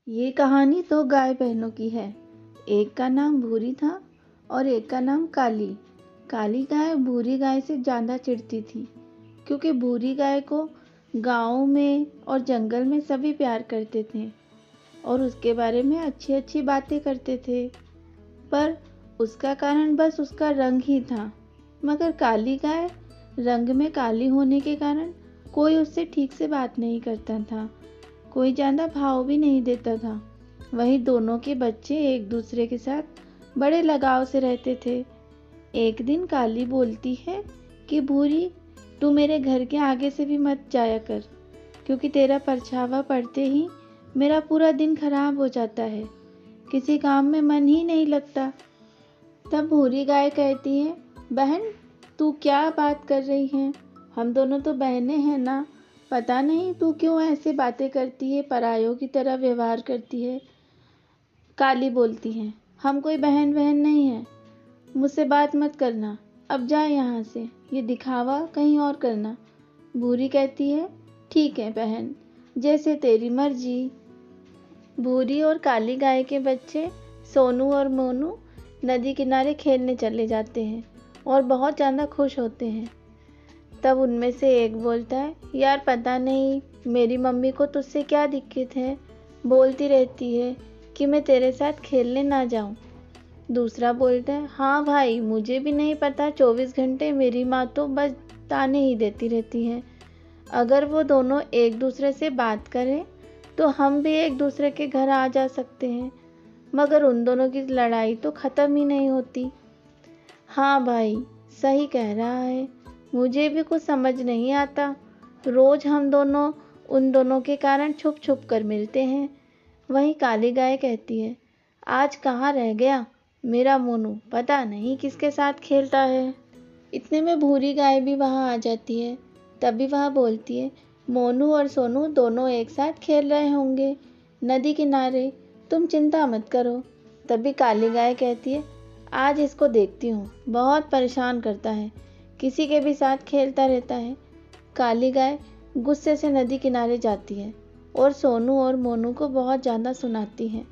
ये कहानी दो गाय बहनों की है। एक का नाम भूरी था और एक का नाम काली। काली गाय भूरी गाय से ज़्यादा चिढ़ती थी, क्योंकि भूरी गाय को गाँव में और जंगल में सभी प्यार करते थे और उसके बारे में अच्छी अच्छी बातें करते थे। पर उसका कारण बस उसका रंग ही था। मगर काली गाय रंग में काली होने के कारण कोई उससे ठीक से बात नहीं करता था, कोई ज़्यादा भाव भी नहीं देता था। वहीं दोनों के बच्चे एक दूसरे के साथ बड़े लगाव से रहते थे। एक दिन काली बोलती है कि भूरी, तू मेरे घर के आगे से भी मत जाया कर, क्योंकि तेरा परछावा पड़ते ही मेरा पूरा दिन खराब हो जाता है, किसी काम में मन ही नहीं लगता। तब भूरी गाय कहती है, बहन तू क्या बात कर रही है, हम दोनों तो बहनें हैं ना। पता नहीं तू क्यों ऐसे बातें करती है, परायों की तरह व्यवहार करती है। काली बोलती है, हम कोई बहन बहन नहीं है, मुझसे बात मत करना, अब जा यहाँ से, ये दिखावा कहीं और करना। भूरी कहती है, ठीक है बहन, जैसे तेरी मर्जी। भूरी और काली गाय के बच्चे सोनू और मोनू नदी किनारे खेलने चले जाते हैं और बहुत ज़्यादा खुश होते हैं। तब उनमें से एक बोलता है, यार पता नहीं मेरी मम्मी को तुझसे क्या दिक्कत है, बोलती रहती है कि मैं तेरे साथ खेलने ना जाऊं। दूसरा बोलता है, हाँ भाई मुझे भी नहीं पता, 24 घंटे मेरी माँ तो बस ताने ही देती रहती है। अगर वो दोनों एक दूसरे से बात करें तो हम भी एक दूसरे के घर आ जा सकते हैं, मगर उन दोनों की लड़ाई तो ख़त्म ही नहीं होती। हाँ भाई सही कह रहा है, मुझे भी कुछ समझ नहीं आता, रोज़ हम दोनों उन दोनों के कारण छुप छुप कर मिलते हैं। वहीं काली गाय कहती है, आज कहाँ रह गया मेरा मोनू, पता नहीं किसके साथ खेलता है। इतने में भूरी गाय भी वहाँ आ जाती है। तभी वह बोलती है, मोनू और सोनू दोनों एक साथ खेल रहे होंगे नदी किनारे, तुम चिंता मत करो। तभी काली गाय कहती है, आज इसको देखती हूँ, बहुत परेशान करता है, किसी के भी साथ खेलता रहता है। काली गाय गुस्से से नदी किनारे जाती है और सोनू और मोनू को बहुत ज़्यादा सुनाती है।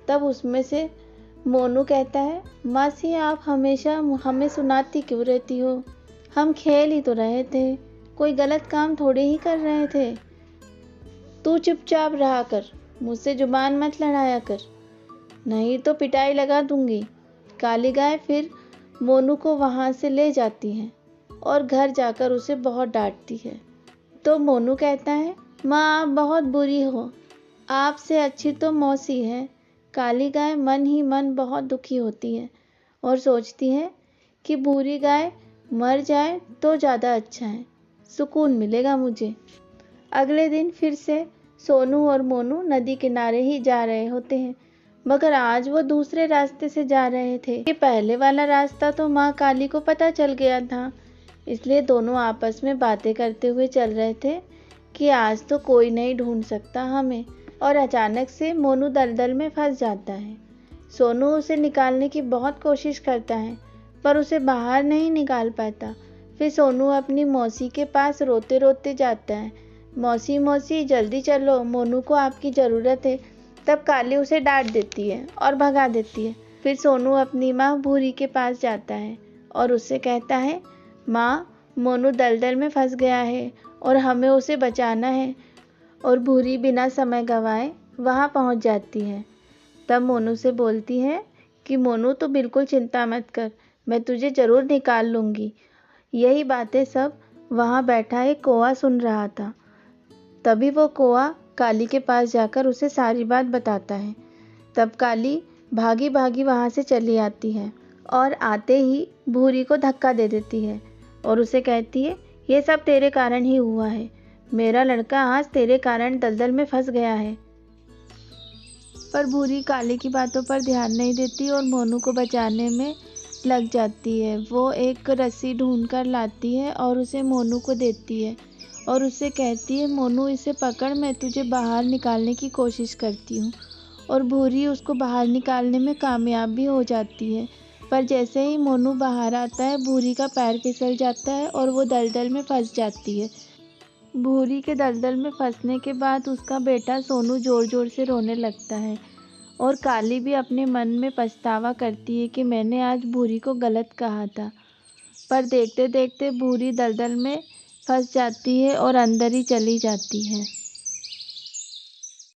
तब उसमें से मोनू कहता है, मासी आप हमेशा हमें सुनाती क्यों रहती हो, हम खेल ही तो रहे थे, कोई गलत काम थोड़े ही कर रहे थे। तू चुपचाप रहा कर, मुझसे जुबान मत लड़ाया कर, नहीं तो पिटाई लगा दूंगी। काली गाय फिर मोनू को वहाँ से ले जाती है और घर जाकर उसे बहुत डांटती है। तो मोनू कहता है, माँ आप बहुत बुरी हो, आपसे अच्छी तो मौसी है। काली गाय मन ही मन बहुत दुखी होती है और सोचती है कि भूरी गाय मर जाए तो ज़्यादा अच्छा है, सुकून मिलेगा मुझे। अगले दिन फिर से सोनू और मोनू नदी किनारे ही जा रहे होते हैं, मगर आज वो दूसरे रास्ते से जा रहे थे। ये पहले वाला रास्ता तो माँ काली को पता चल गया था, इसलिए दोनों आपस में बातें करते हुए चल रहे थे कि आज तो कोई नहीं ढूंढ सकता हमें। और अचानक से मोनू दलदल में फंस जाता है। सोनू उसे निकालने की बहुत कोशिश करता है, पर उसे बाहर नहीं निकाल पाता। फिर सोनू अपनी मौसी के पास रोते रोते जाता है, मौसी मौसी जल्दी चलो, मोनू को आपकी ज़रूरत है। तब काली उसे डांट देती है और भगा देती है। फिर सोनू अपनी माँ भूरी के पास जाता है और उससे कहता है, माँ मोनू दलदल में फंस गया है और हमें उसे बचाना है। और भूरी बिना समय गंवाए वहाँ पहुँच जाती है। तब मोनू से बोलती है कि मोनू तो बिल्कुल चिंता मत कर, मैं तुझे ज़रूर निकाल लूँगी। यही बातें सब वहाँ बैठा एक कौवा सुन रहा था। तभी वो कौवा काली के पास जाकर उसे सारी बात बताता है। तब काली भागी भागी वहाँ से चली आती है और आते ही भूरी को धक्का दे देती है और उसे कहती है, ये सब तेरे कारण ही हुआ है, मेरा लड़का आज तेरे कारण दलदल में फंस गया है। पर भूरी काली की बातों पर ध्यान नहीं देती और मोनू को बचाने में लग जाती है। वो एक रस्सी ढूंढ कर लाती है और उसे मोनू को देती है और उससे कहती है, मोनू इसे पकड़, मैं तुझे बाहर निकालने की कोशिश करती हूँ। और भूरी उसको बाहर निकालने में कामयाब भी हो जाती है। पर जैसे ही मोनू बाहर आता है, भूरी का पैर फिसल जाता है और वो दलदल में फंस जाती है। भूरी के दलदल में फंसने के बाद उसका बेटा सोनू ज़ोर ज़ोर से रोने लगता है और काली भी अपने मन में पछतावा करती है कि मैंने आज भूरी को गलत कहा था। पर देखते देखते भूरी दलदल में फंस जाती है और अंदर ही चली जाती है।